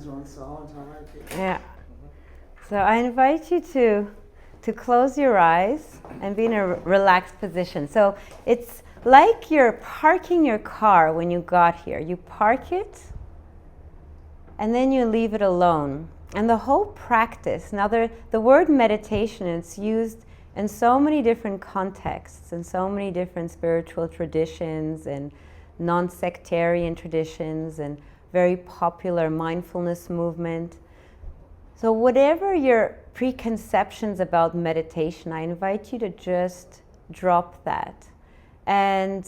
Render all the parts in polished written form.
hands on solid. Yeah. So I invite you to close your eyes and be in a relaxed position. So it's like you're parking your car when you got here. You park it and then you leave it alone. And the whole practice, now the word meditation, it's used in so many different contexts and so many different spiritual traditions and non-sectarian traditions and very popular mindfulness movement. So whatever your preconceptions about meditation, I invite you to just drop that. And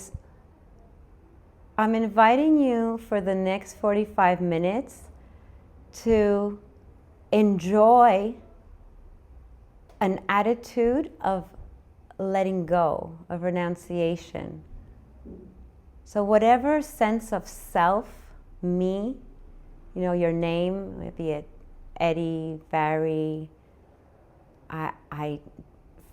I'm inviting you for the next 45 minutes to enjoy an attitude of letting go, of renunciation. So whatever sense of self, me, your name, maybe it Eddie, Barry, I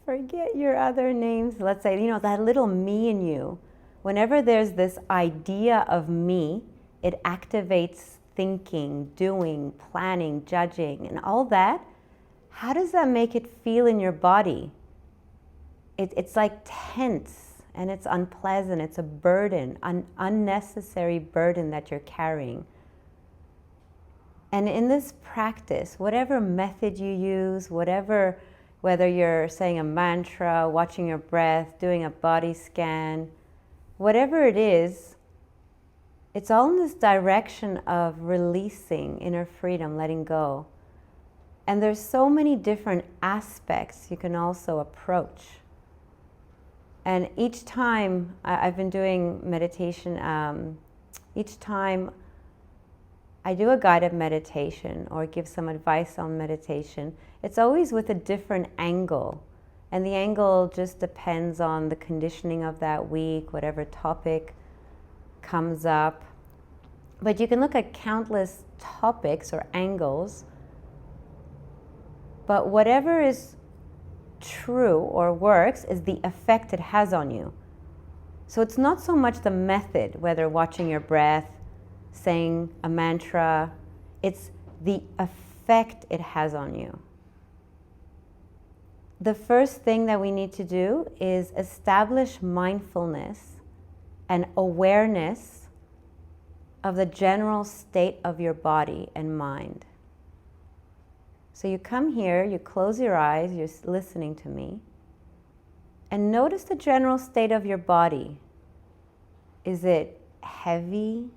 forget your other names. Let's say, that little me in you. Whenever there's this idea of me, it activates thinking, doing, planning, judging, and all that. How does that make it feel in your body? It's like tense, and it's unpleasant. It's a burden, an unnecessary burden that you're carrying. And in this practice, whatever method you use, whether you're saying a mantra, watching your breath, doing a body scan, whatever it is, it's all in this direction of releasing inner freedom, letting go. And there's so many different aspects you can also approach. And each time I've been doing meditation, each time I do a guided meditation or give some advice on meditation, it's always with a different angle. And the angle just depends on the conditioning of that week, whatever topic comes up. But you can look at countless topics or angles. But whatever is true or works is the effect it has on you. So it's not so much the method, whether watching your breath, saying a mantra, it's the effect it has on you. The first thing that we need to do is establish mindfulness and awareness of the general state of your body and mind. So you come here, you close your eyes, you're listening to me, and notice the general state of your body. Is it heavy?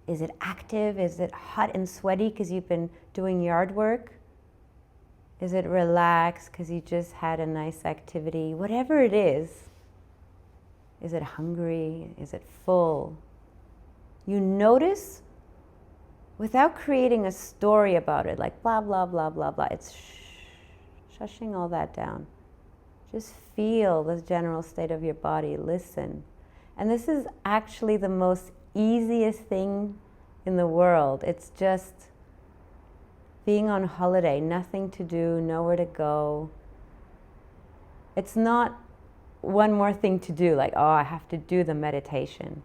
Is it active? Is it hot and sweaty because you've been doing yard work? Is it relaxed because you just had a nice activity? Whatever it is it hungry? Is it full? You notice without creating a story about it, like blah, blah, blah, blah, blah. It's shushing all that down. Just feel the general state of your body. Listen. And this is actually the most easiest thing in the world. It's just being on holiday, nothing to do, nowhere to go. It's not one more thing to do, like, oh, I have to do the meditation.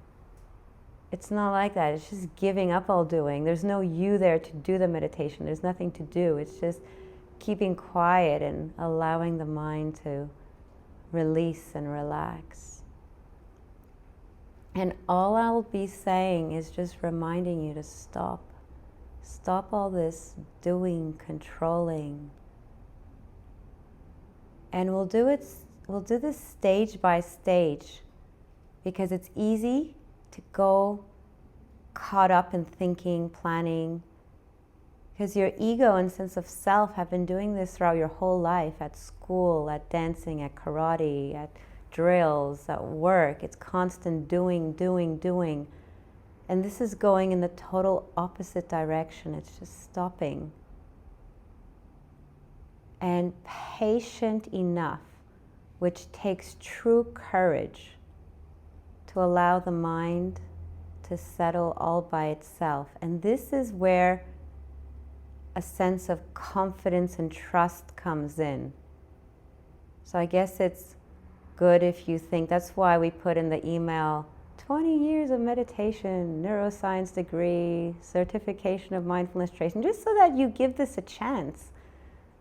It's not like that. It's just giving up all doing. There's no you there to do the meditation. There's nothing to do. It's just keeping quiet and allowing the mind to release and relax. And all I'll be saying is just reminding you to stop. Stop all this doing, controlling. And we'll do this stage by stage, because it's easy to go caught up in thinking, planning, because your ego and sense of self have been doing this throughout your whole life, at school, at dancing, at karate, at drills, at work. It's constant doing, doing, doing. And this is going in the total opposite direction. It's just stopping. And patient enough, which takes true courage, to allow the mind to settle all by itself. And this is where a sense of confidence and trust comes in. So I guess it's good if you think, that's why we put in the email 20 years of meditation, neuroscience degree, certification of mindfulness training, just so that you give this a chance.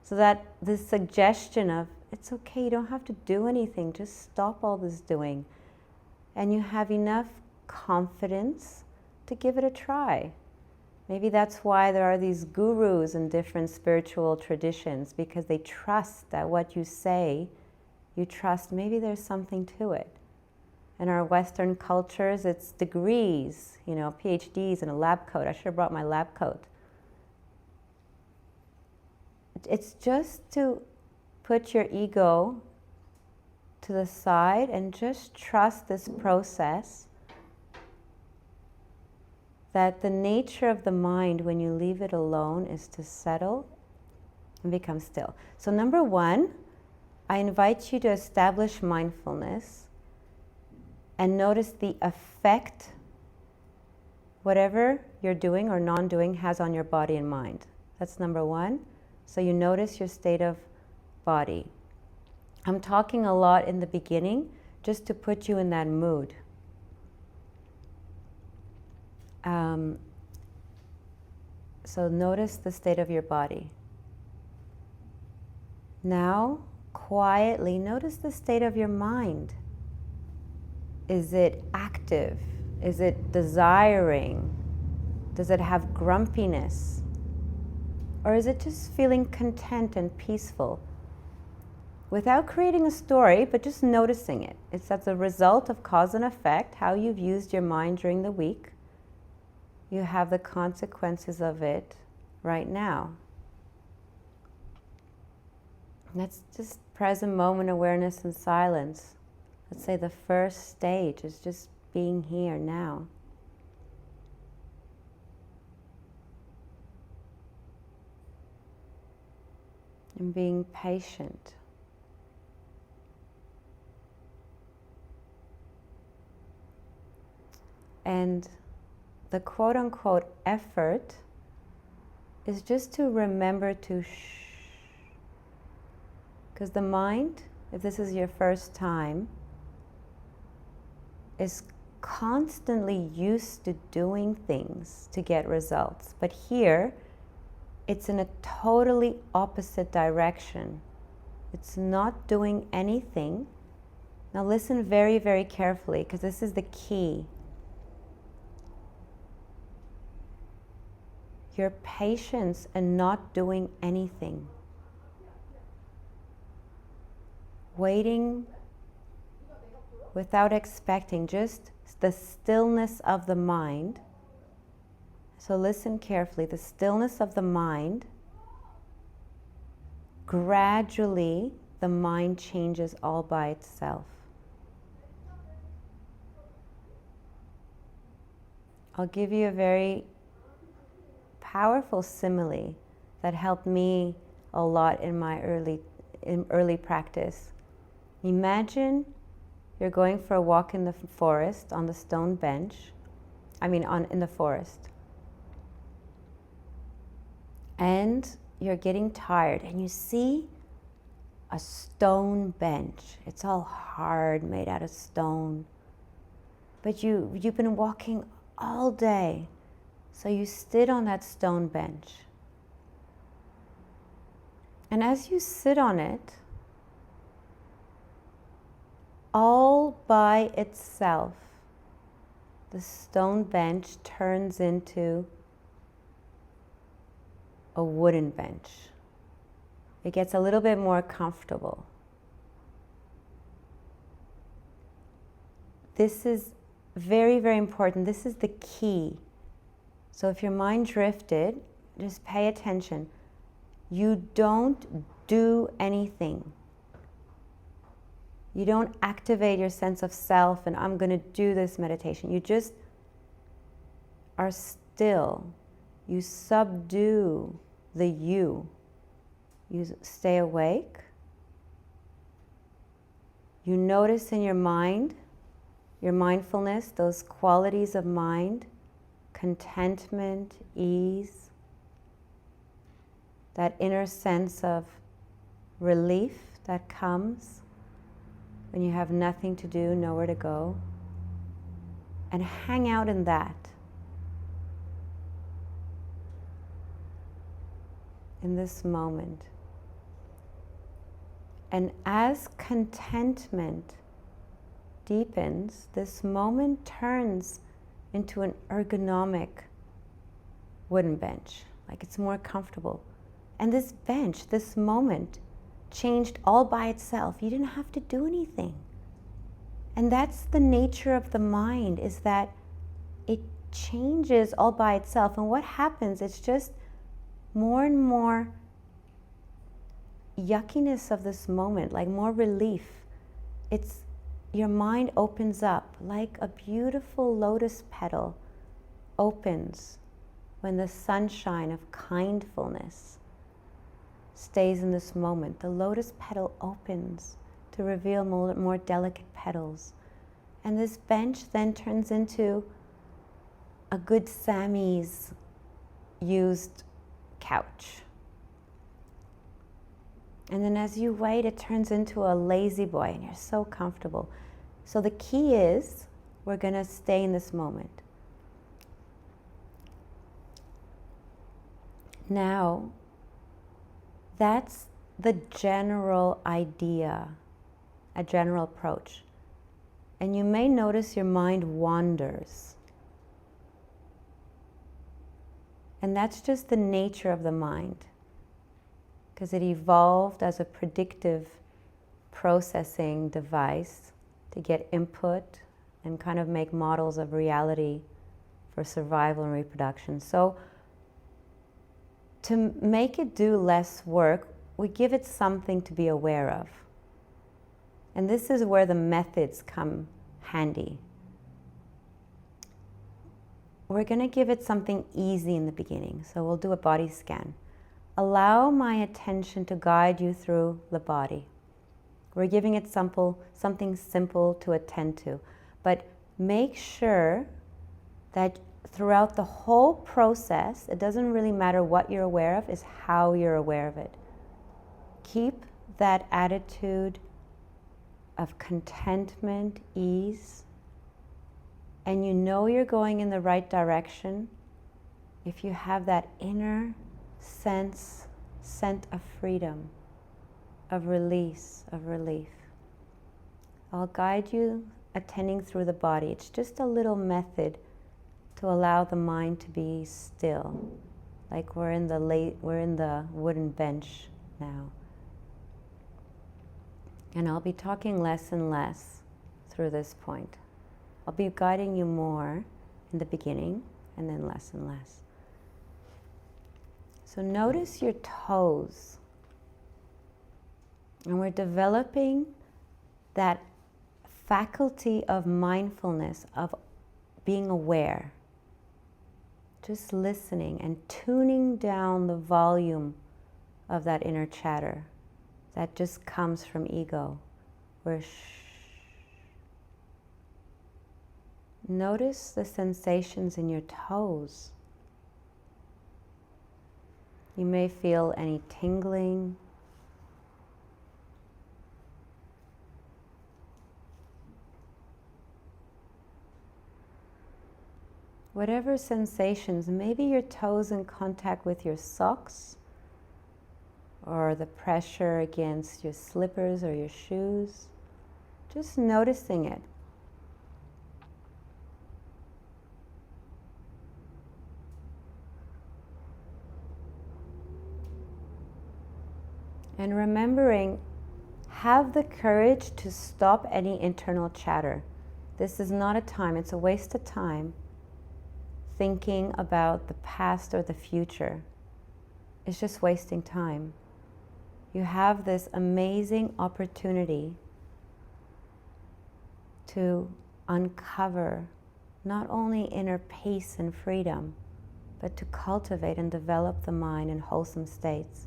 So that this suggestion of, it's okay, you don't have to do anything, just stop all this doing. And you have enough confidence to give it a try. Maybe that's why there are these gurus in different spiritual traditions, because they trust that what you say, you trust maybe there's something to it. In our Western cultures, it's degrees, PhDs and a lab coat. I should have brought my lab coat. It's just to put your ego to the side and just trust this process, that the nature of the mind when you leave it alone is to settle and become still. So number one, I invite you to establish mindfulness and notice the effect whatever you're doing or non-doing has on your body and mind. That's number one. So you notice your state of body. I'm talking a lot in the beginning just to put you in that mood. So notice the state of your body. Now, quietly notice the state of your mind. Is it active? Is it desiring? Does it have grumpiness? Or is it just feeling content and peaceful? Without creating a story, but just noticing it. It's as a result of cause and effect, how you've used your mind during the week. You have the consequences of it right now. Let's just present moment awareness and silence. Let's say the first stage is just being here now. And being patient. And the quote-unquote effort is just to remember to shh. Because the mind, if this is your first time, is constantly used to doing things to get results. But here, it's in a totally opposite direction. It's not doing anything. Now listen very, very carefully, because this is the key. Your patience and not doing anything. Waiting without expecting, just the stillness of the mind. So listen carefully, the stillness of the mind. Gradually, the mind changes all by itself. I'll give you a very powerful simile that helped me a lot in my early practice. Imagine you're going for a walk in the forest on the stone bench. In the forest. And you're getting tired and you see a stone bench. It's all hard, made out of stone. But you've been walking all day. So you sit on that stone bench. And as you sit on it, all by itself, the stone bench turns into a wooden bench. It gets a little bit more comfortable. This is very, very important. This is the key. So if your mind drifted, just pay attention. You don't do anything. You don't activate your sense of self and I'm going to do this meditation. You just are still. You subdue the you. You stay awake. You notice in your mind, your mindfulness, those qualities of mind, contentment, ease, that inner sense of relief that comes when you have nothing to do, nowhere to go. and hang out in that. In this moment. And as contentment deepens, this moment turns into an ergonomic wooden bench, like it's more comfortable. And this bench, this moment, changed all by itself. You didn't have to do anything. And that's the nature of the mind, is that it changes all by itself. And what happens, it's just more and more yuckiness of this moment, like more relief. It's your mind opens up like a beautiful lotus petal opens when the sunshine of kindfulness stays in this moment. The lotus petal opens to reveal more delicate petals. And this bench then turns into a good Sammy's used couch. And then as you wait, it turns into a lazy boy, and you're so comfortable. So the key is, we're going to stay in this moment. Now, that's the general idea, a general approach. And you may notice your mind wanders. And that's just the nature of the mind, because it evolved as a predictive processing device to get input and kind of make models of reality for survival and reproduction. So to make it do less work, we give it something to be aware of. And this is where the methods come handy. We're going to give it something easy in the beginning. So we'll do a body scan. Allow my attention to guide you through the body. We're giving it something simple to attend to. But make sure that throughout the whole process, it doesn't really matter what you're aware of, is how you're aware of it. Keep that attitude of contentment, ease, and you know you're going in the right direction if you have that inner scent of freedom, of release, of relief. I'll guide you attending through the body. It's just a little method to allow the mind to be still, like we're in the wooden bench now. And I'll be talking less and less through this point. I'll be guiding you more in the beginning and then less and less. So notice your toes. And we're developing that faculty of mindfulness, of being aware. Just listening and tuning down the volume of that inner chatter that just comes from ego. Where notice the sensations in your toes. You may feel any tingling. Whatever sensations, maybe your toes in contact with your socks, or the pressure against your slippers or your shoes. Just noticing it. And remembering, have the courage to stop any internal chatter. This is not a time, it's a waste of time thinking about the past or the future. It's just wasting time. You have this amazing opportunity to uncover not only inner peace and freedom, but to cultivate and develop the mind in wholesome states,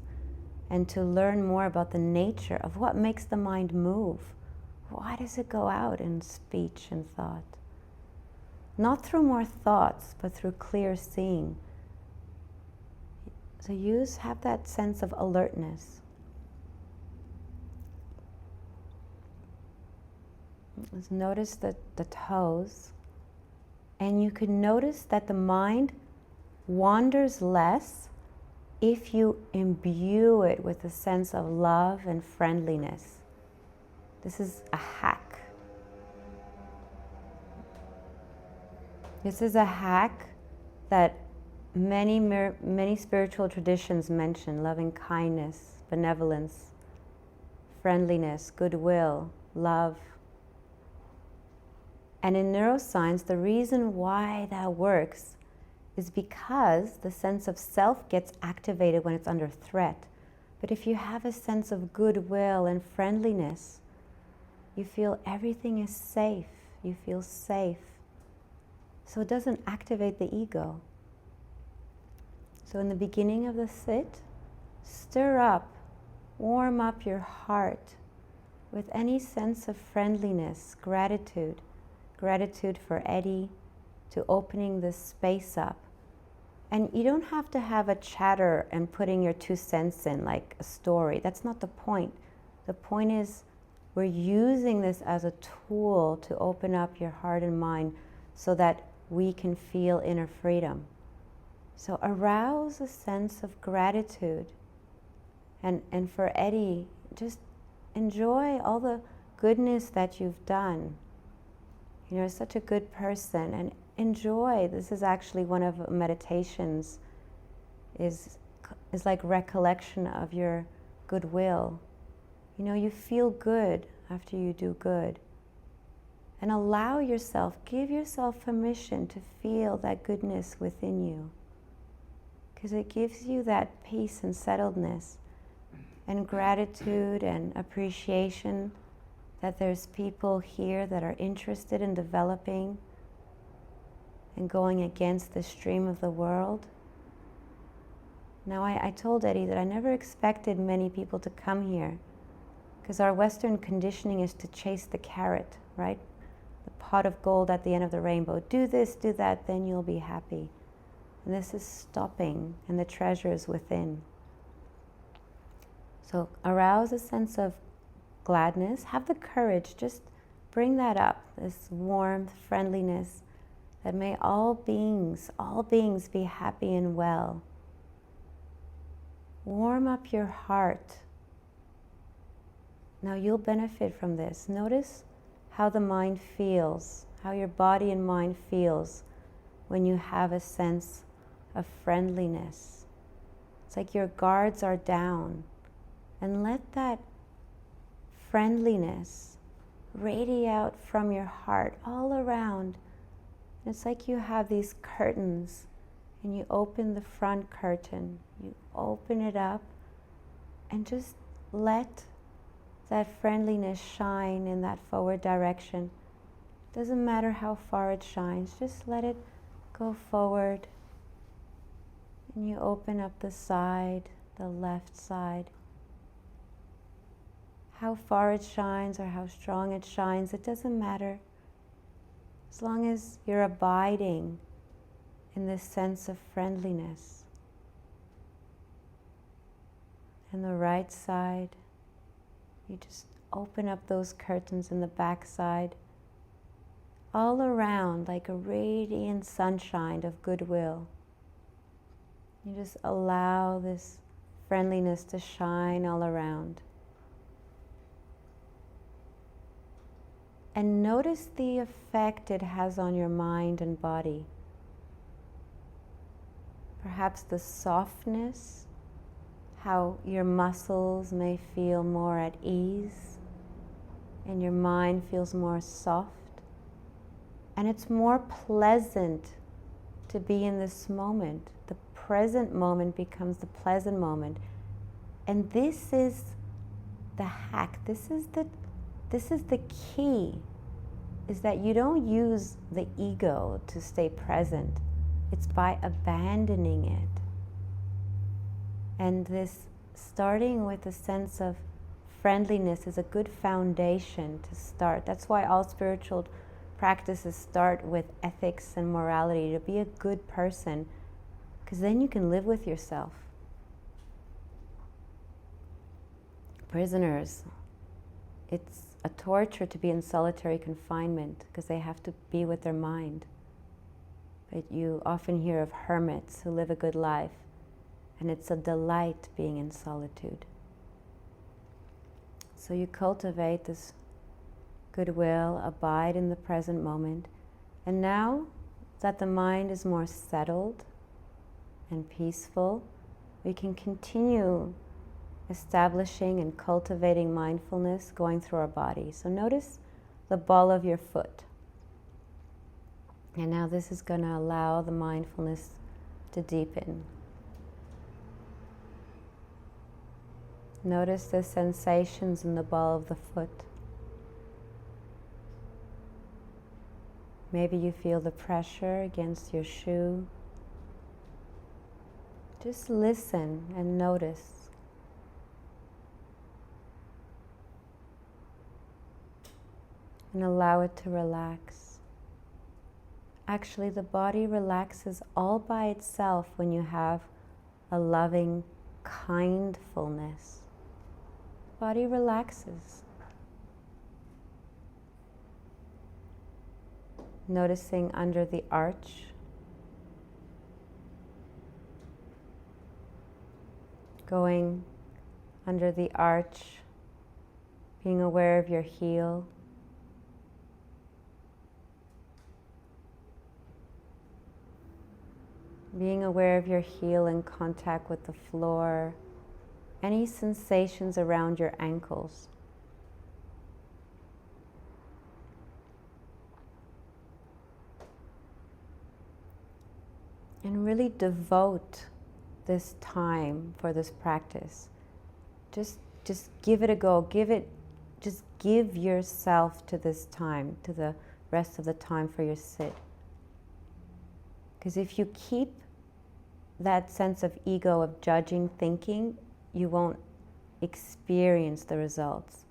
and to learn more about the nature of what makes the mind move. Why does it go out in speech and thought? Not through more thoughts, but through clear seeing. So have that sense of alertness. Let's notice the toes. And you can notice that the mind wanders less if you imbue it with a sense of love and friendliness. This is a hack. This is a hack that many spiritual traditions mention: loving kindness, benevolence, friendliness, goodwill, love. And in neuroscience, the reason why that works is because the sense of self gets activated when it's under threat. But if you have a sense of goodwill and friendliness, you feel everything is safe. You feel safe. So it doesn't activate the ego. So in the beginning of the sit, stir up, warm up your heart with any sense of friendliness, gratitude for Eddie, to opening this space up. And you don't have to have a chatter and putting your 2 cents in like a story. That's not the point. The point is we're using this as a tool to open up your heart and mind so that we can feel inner freedom. So arouse a sense of gratitude. And for Eddie, just enjoy all the goodness that you've done. You know, you're such a good person, and enjoy. This is actually one of meditations, is like recollection of your goodwill. You know, you feel good after you do good. And allow yourself, give yourself permission to feel that goodness within you, because it gives you that peace and settledness and gratitude and appreciation that there's people here that are interested in developing and going against the stream of the world. Now, I told Eddie that I never expected many people to come here, because our Western conditioning is to chase the carrot, right? The pot of gold at the end of the rainbow. Do this, do that, then you'll be happy. And this is stopping, and the treasure is within. So arouse a sense of gladness. Have the courage, just bring that up, this warmth, friendliness, that may all beings be happy and well. Warm up your heart. Now you'll benefit from this. Notice how the mind feels, how your body and mind feels when you have a sense of friendliness. It's like your guards are down. And let that friendliness radiate out from your heart all around. And it's like you have these curtains, and you open the front curtain, you open it up, and just let that friendliness shine in that forward direction. Doesn't matter how far it shines, just let it go forward. And you open up the side, the left side. How far it shines or how strong it shines, it doesn't matter. As long as you're abiding in this sense of friendliness. And the right side, you just open up those curtains in the back side, all around like a radiant sunshine of goodwill. You just allow this friendliness to shine all around. And notice the effect it has on your mind and body. Perhaps the softness, how your muscles may feel more at ease and your mind feels more soft. And it's more pleasant to be in this moment. The present moment becomes the pleasant moment. And this is the hack. This is the key, is that you don't use the ego to stay present. It's by abandoning it. And this, starting with a sense of friendliness, is a good foundation to start. That's why all spiritual practices start with ethics and morality, to be a good person, because then you can live with yourself. Prisoners, it's a torture to be in solitary confinement because they have to be with their mind. But you often hear of hermits who live a good life, and it's a delight being in solitude. So you cultivate this goodwill, abide in the present moment, and now that the mind is more settled and peaceful, we can continue establishing and cultivating mindfulness going through our body. So notice the ball of your foot. And now this is going to allow the mindfulness to deepen. Notice the sensations in the ball of the foot. Maybe you feel the pressure against your shoe. Just listen and notice. And allow it to relax. Actually, the body relaxes all by itself when you have a loving kindfulness. Body relaxes. Noticing under the arch. Going under the arch, being aware of your heel. Being aware of your heel in contact with the floor. Any sensations around your ankles. And really devote this time for this practice. Just give it a go. Just give yourself to this time, to the rest of the time for your sit. Because if you keep that sense of ego, of judging, thinking, you won't experience the results.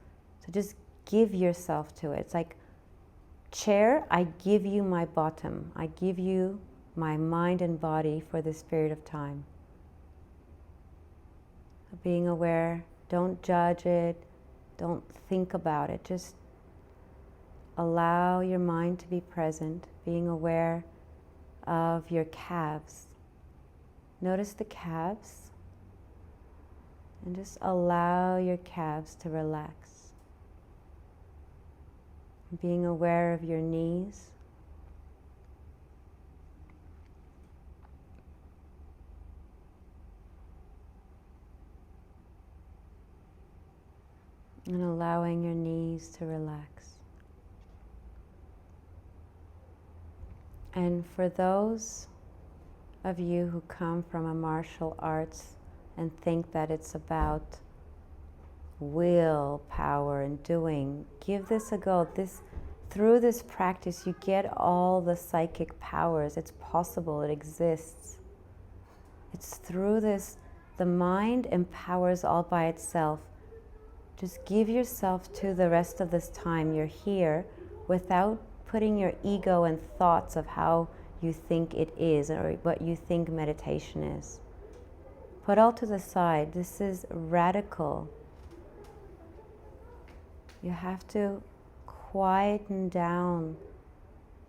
So just give yourself to it. It's like, chair, I give you my bottom. I give you my mind and body for this period of time. Being aware, don't judge it, don't think about it, just allow your mind to be present, being aware of your calves. Notice the calves, and just allow your calves to relax. Being aware of your knees. And allowing your knees to relax. And for those of you who come from a martial arts and think that it's about willpower and doing, give this a go. Through this practice, you get all the psychic powers. It's possible, it exists. It's through this, the mind empowers all by itself. Just give yourself to the rest of this time you're here without putting your ego and thoughts of how you think it is or what you think meditation is. Put all to the side. This is radical. You have to quieten down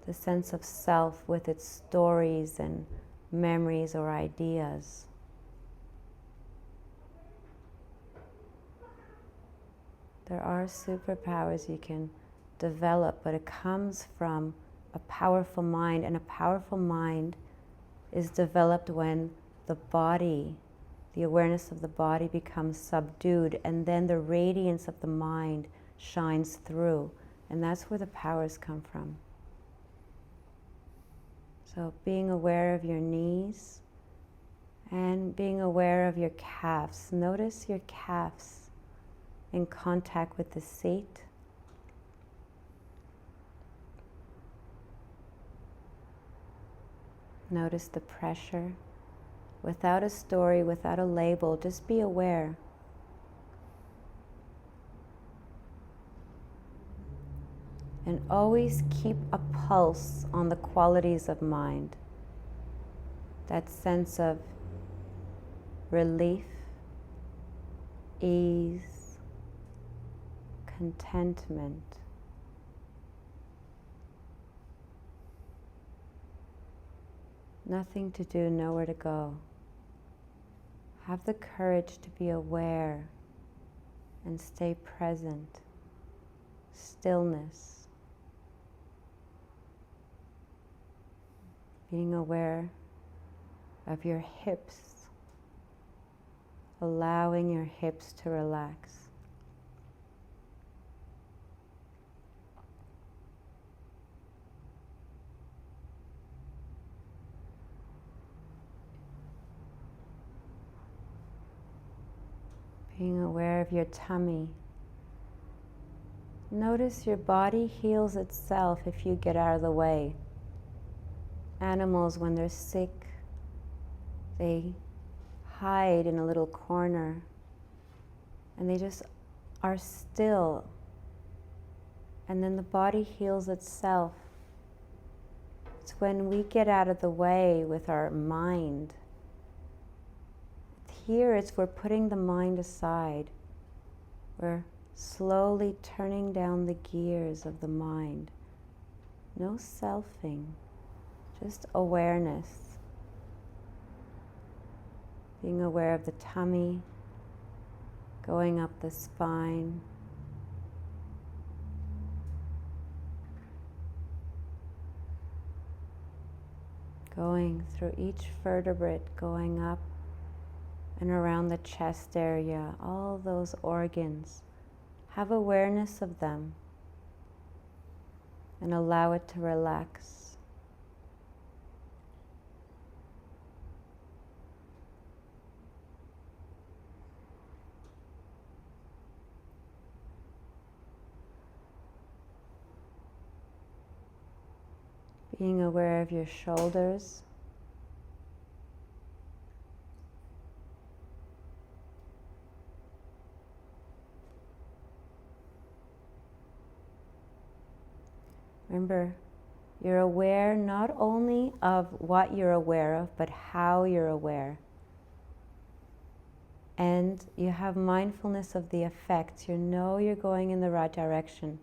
the sense of self with its stories and memories or ideas. There are superpowers you can develop, but it comes from a powerful mind, and a powerful mind is developed when the body, the awareness of the body becomes subdued, and then the radiance of the mind shines through, and that's where the powers come from. So being aware of your knees and being aware of your calves. Notice your calves in contact with the seat. Notice the pressure. Without a story, without a label, just be aware. And always keep a pulse on the qualities of mind. That sense of relief, ease, contentment. Nothing to do, nowhere to go. Have the courage to be aware and stay present. Stillness. Being aware of your hips. Allowing your hips to relax. Being aware of your tummy. Notice your body heals itself if you get out of the way. Animals, when they're sick, they hide in a little corner and they just are still. And then the body heals itself. It's when we get out of the way with our mind. Here we're putting the mind aside. We're slowly turning down the gears of the mind. No selfing, just awareness. Being aware of the tummy, going up the spine. Going through each vertebrae, going up and around the chest area, all those organs. Have awareness of them and allow it to relax. Being aware of your shoulders. Remember, you're aware not only of what you're aware of, but how you're aware. And you have mindfulness of the effects. You know you're going in the right direction.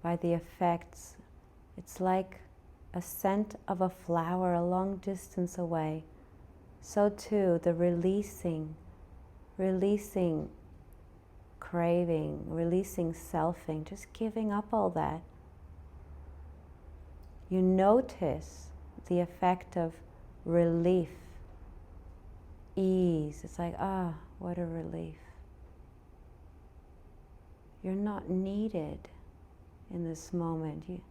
By the effects, it's like a scent of a flower a long distance away. So too, the releasing craving, releasing selfing, just giving up all that. You notice the effect of relief, ease. It's like, what a relief. You're not needed in this moment. You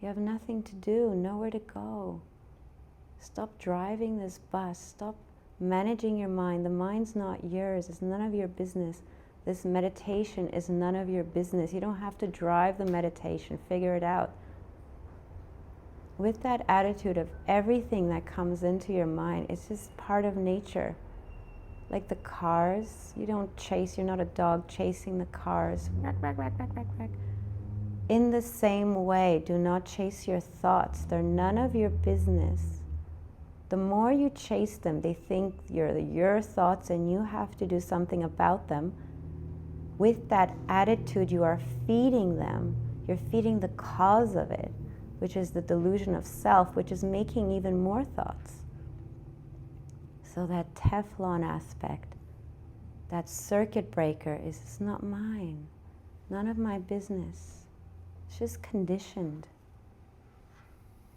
have nothing to do, nowhere to go. Stop driving this bus. Stop managing your mind. The mind's not yours. It's none of your business. This meditation is none of your business. You don't have to drive the meditation. Figure it out. With that attitude of everything that comes into your mind, it's just part of nature. Like the cars, you don't chase, you're not a dog chasing the cars. In the same way, do not chase your thoughts. They're none of your business. The more you chase them, they think you're your thoughts and you have to do something about them. With that attitude, you are feeding them. You're feeding the cause of it, which is the delusion of self, which is making even more thoughts. So that Teflon aspect, that circuit breaker it's not mine, none of my business. It's just conditioned.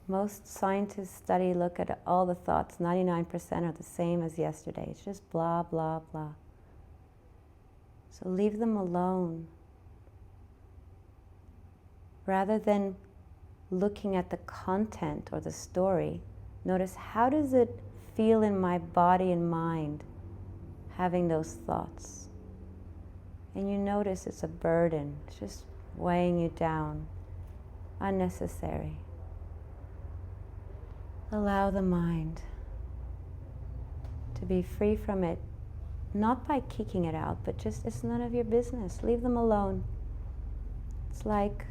Most scientists look at all the thoughts, 99% are the same as yesterday. It's just blah, blah, blah. So leave them alone. Rather than looking at the content or the story, notice how does it feel in my body and mind having those thoughts. And you notice it's a burden. It's just weighing you down. Unnecessary. Allow the mind to be free from it, not by kicking it out, but just it's none of your business. Leave them alone. It's like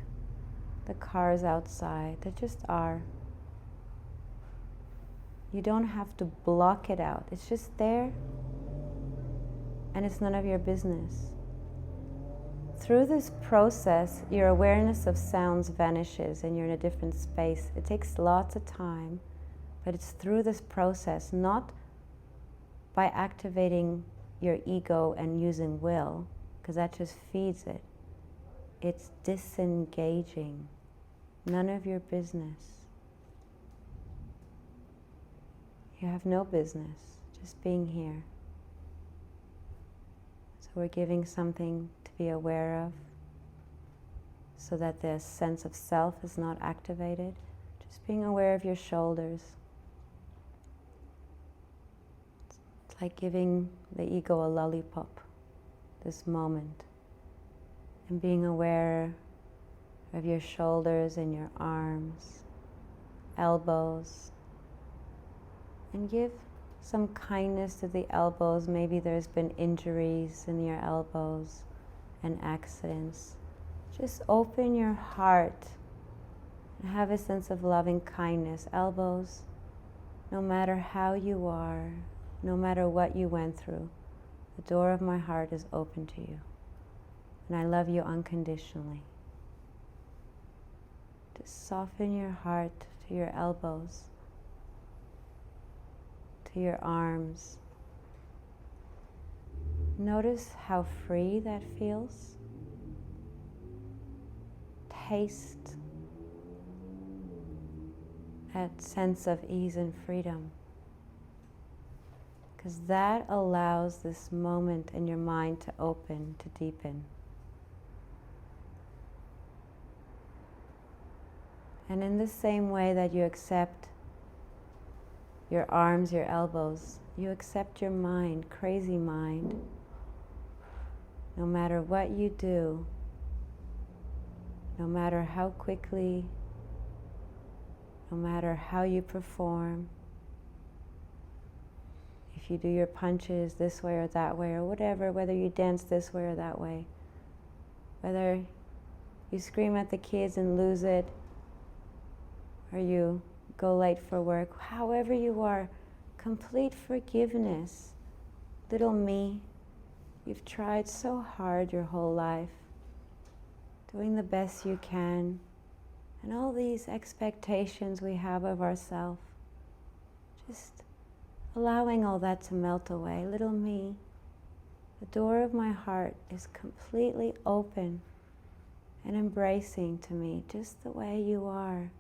the cars outside. They just are. You don't have to block it out. It's just there, and it's none of your business. through this process, your awareness of sounds vanishes and you're in a different space. It takes lots of time, but it's through this process, not by activating your ego and using will, because that just feeds it. It's disengaging. None of your business. You have no business, just being here. So we're giving something to be aware of so that the sense of self is not activated. Just being aware of your shoulders. It's like giving the ego a lollipop, this moment. And being aware of your shoulders and your arms, elbows. And give some kindness to the elbows. Maybe there's been injuries in your elbows and accidents. Just open your heart and have a sense of loving kindness. Elbows, no matter how you are, no matter what you went through, the door of my heart is open to you. And I love you unconditionally. Just soften your heart to your elbows, to your arms. Notice how free that feels. Taste that sense of ease and freedom, because that allows this moment in your mind to open, to deepen. And in the same way that you accept your arms, your elbows, you accept your mind, crazy mind. No matter what you do, no matter how quickly, no matter how you perform, if you do your punches this way or that way or whatever, whether you dance this way or that way, whether you scream at the kids and lose it, or you go late for work, however you are, complete forgiveness. Little me, you've tried so hard your whole life, doing the best you can, and all these expectations we have of ourselves, just allowing all that to melt away. Little me, the door of my heart is completely open and embracing to me, just the way you are.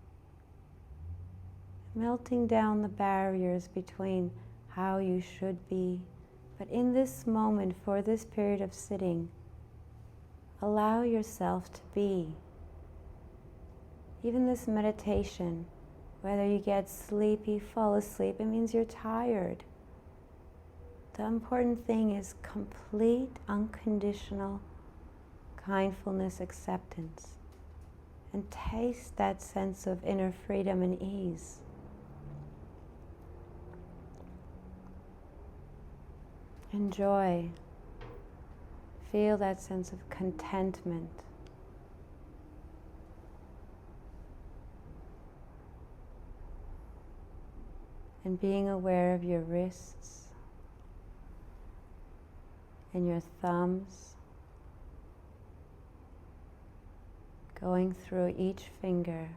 Melting down the barriers between how you should be. But in this moment, for this period of sitting, allow yourself to be. Even this meditation, whether you get sleepy, fall asleep, it means you're tired. The important thing is complete, unconditional kindfulness, acceptance. And taste that sense of inner freedom and ease. Enjoy. Feel that sense of contentment. And being aware of your wrists and your thumbs, going through each finger,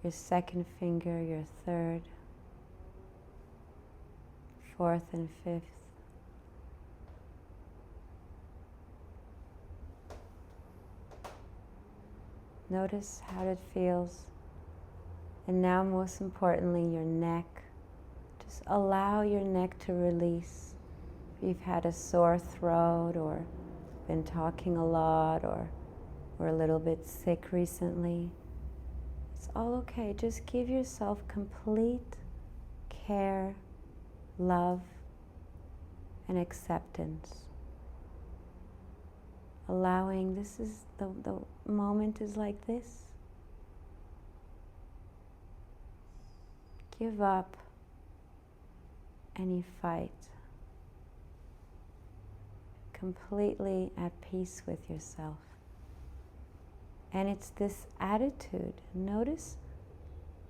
your second finger, your third, fourth and fifth. Notice how it feels. And now, most importantly, your neck. Just allow your neck to release. If you've had a sore throat or been talking a lot or were a little bit sick recently, it's all okay. Just give yourself complete care, love, and acceptance. Allowing, this is the moment is like this. Give up any fight. Completely at peace with yourself. And it's this attitude. Notice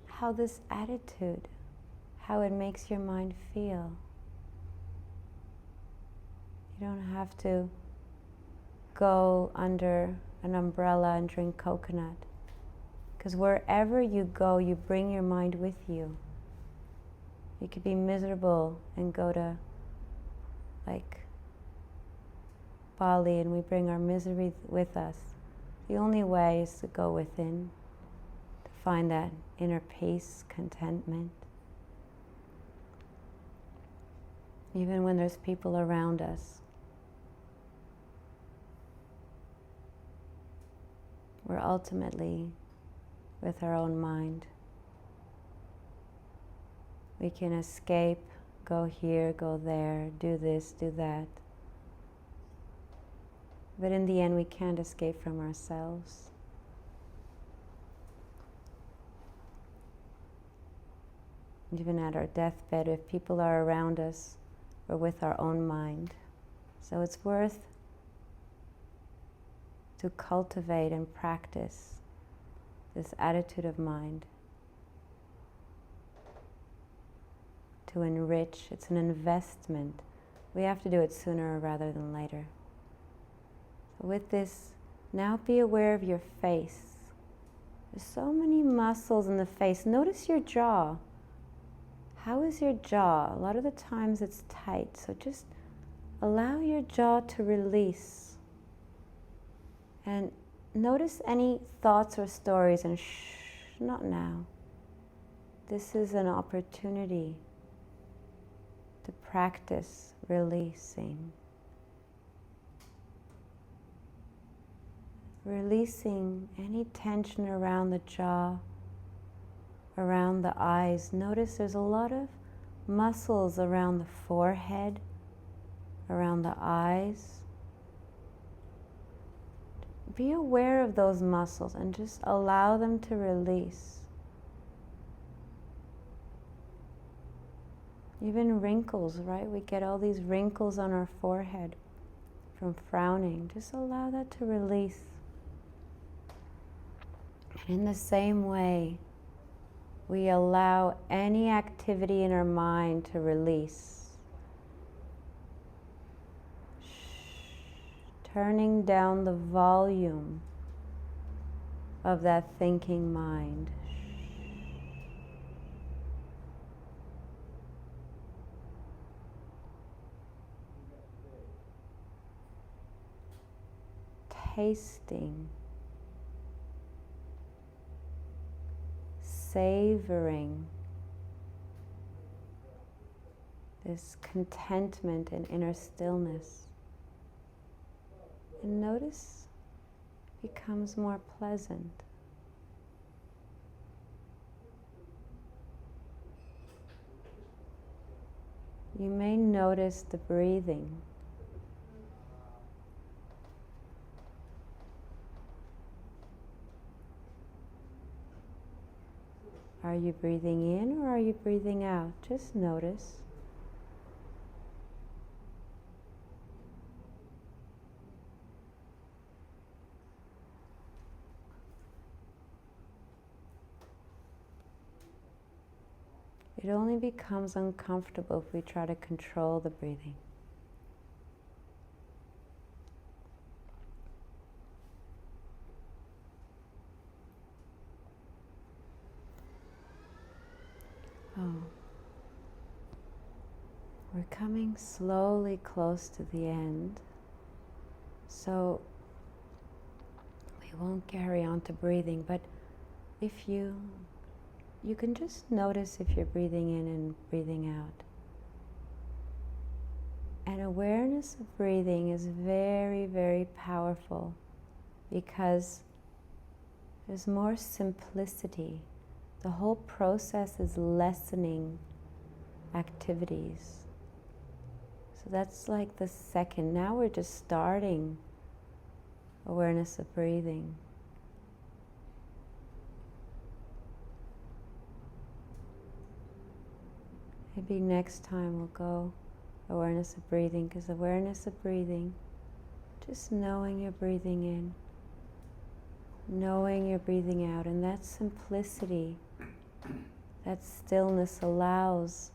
how this attitude, how it makes your mind feel. You don't have to go under an umbrella and drink coconut. Because wherever you go, you bring your mind with you. You could be miserable and go to like Bali and we bring our misery with us. The only way is to go within, to find that inner peace, contentment. Even when there's people around us, we're ultimately with our own mind. We can escape, go here, go there, do this, do that. But in the end, we can't escape from ourselves. Even at our deathbed, if people are around us, we're with our own mind. So it's worth to cultivate and practice this attitude of mind. To enrich, it's an investment. We have to do it sooner rather than later. So with this, now be aware of your face. There's so many muscles in the face. Notice your jaw. How is your jaw? A lot of the times it's tight, so just allow your jaw to release. And notice any thoughts or stories and not now. This is an opportunity to practice releasing. Releasing any tension around the jaw, around the eyes. Notice there's a lot of muscles around the forehead, around the eyes. Be aware of those muscles and just allow them to release. Even wrinkles, right? We get all these wrinkles on our forehead from frowning. Just allow that to release. And in the same way, we allow any activity in our mind to release. Turning down the volume of that thinking mind. Tasting, savoring this contentment and inner stillness. And notice it becomes more pleasant. You may notice the breathing. Are you breathing in or are you breathing out? Just notice. It only becomes uncomfortable if we try to control the breathing. Oh, we're coming slowly close to the end, so we won't carry on to breathing, but if you can just notice if you're breathing in and breathing out. And awareness of breathing is very, very powerful because there's more simplicity. The whole process is lessening activities. So that's like the second. Now we're just starting awareness of breathing. Maybe next time we'll go awareness of breathing, because awareness of breathing, just knowing you're breathing in, knowing you're breathing out, and that simplicity, that stillness allows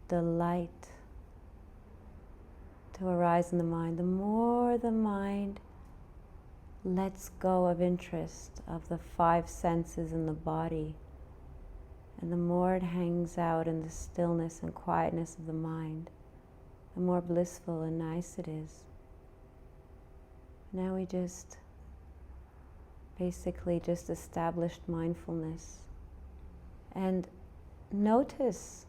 the light to arise in the mind. The more the mind lets go of interest of the five senses in the body. And the more it hangs out in the stillness and quietness of the mind, the more blissful and nice it is. Now we just basically just established mindfulness. And notice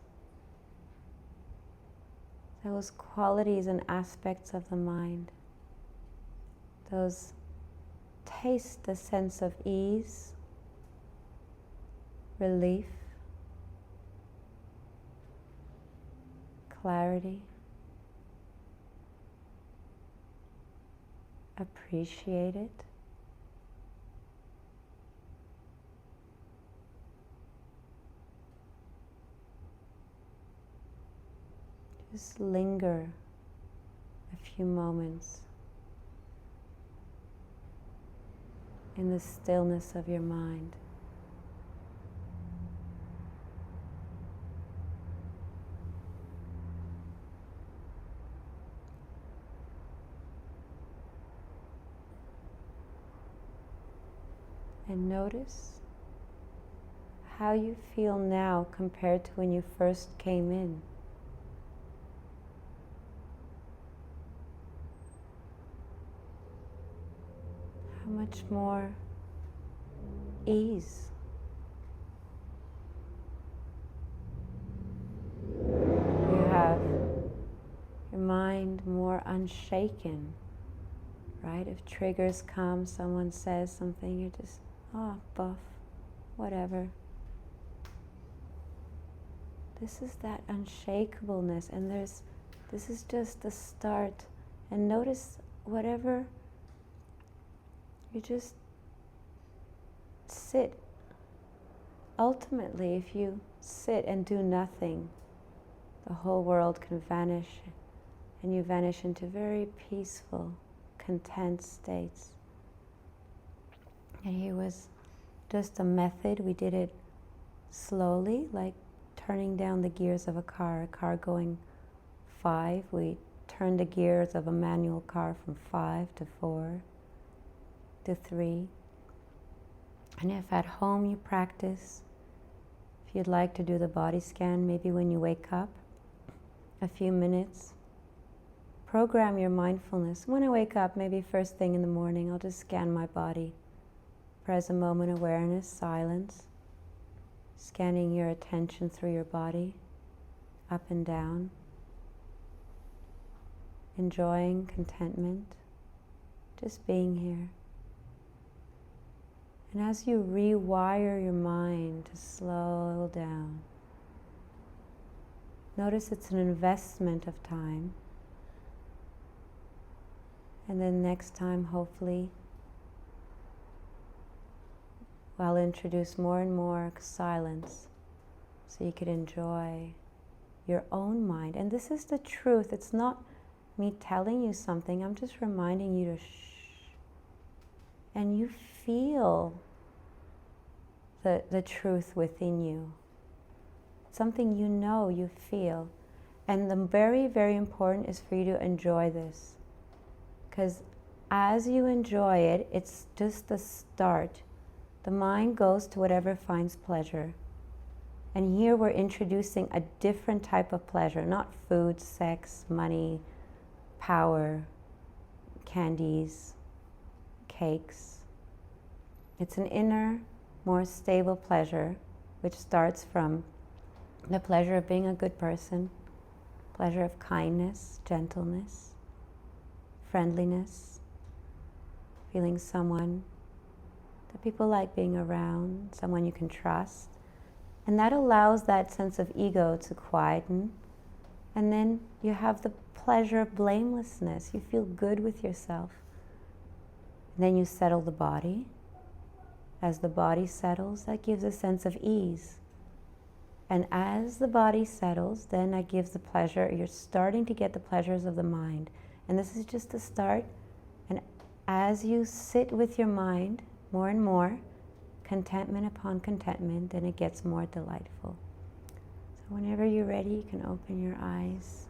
those qualities and aspects of the mind. Those taste the sense of ease, relief, clarity, appreciate it. Just linger a few moments in the stillness of your mind. And notice how you feel now compared to when you first came in. How much more ease. You have your mind more unshaken, right? If triggers come, someone says something, you're just, buff, whatever. This is that unshakableness, and this is just the start. And notice whatever, you just sit. Ultimately, if you sit and do nothing, the whole world can vanish, and you vanish into very peaceful, content states. And here was just a method. We did it slowly, like turning down the gears of a car going 5. We turned the gears of a manual car from 5 to 4 to 3. And if at home you practice, if you'd like to do the body scan, maybe when you wake up, a few minutes, program your mindfulness. When I wake up, maybe first thing in the morning, I'll just scan my body. Present moment awareness, silence, scanning your attention through your body, up and down, enjoying contentment, just being here. And as you rewire your mind to slow down, notice it's an investment of time. And then next time, hopefully, I'll introduce more and more silence so you could enjoy your own mind. And this is the truth. It's not me telling you something. I'm just reminding you to shh. And you feel the truth within you. Something you feel. And the very, very important is for you to enjoy this. Because as you enjoy it, it's just the start. The mind goes to whatever finds pleasure. And here we're introducing a different type of pleasure, not food, sex, money, power, candies, cakes. It's an inner, more stable pleasure, which starts from the pleasure of being a good person, pleasure of kindness, gentleness, friendliness, feeling someone that people like being around, someone you can trust. And that allows that sense of ego to quieten. And then you have the pleasure of blamelessness. You feel good with yourself. And then you settle the body. As the body settles, that gives a sense of ease. And as the body settles, then that gives the pleasure. You're starting to get the pleasures of the mind. And this is just the start. And as you sit with your mind, more and more, contentment upon contentment, then it gets more delightful. So whenever you're ready, you can open your eyes.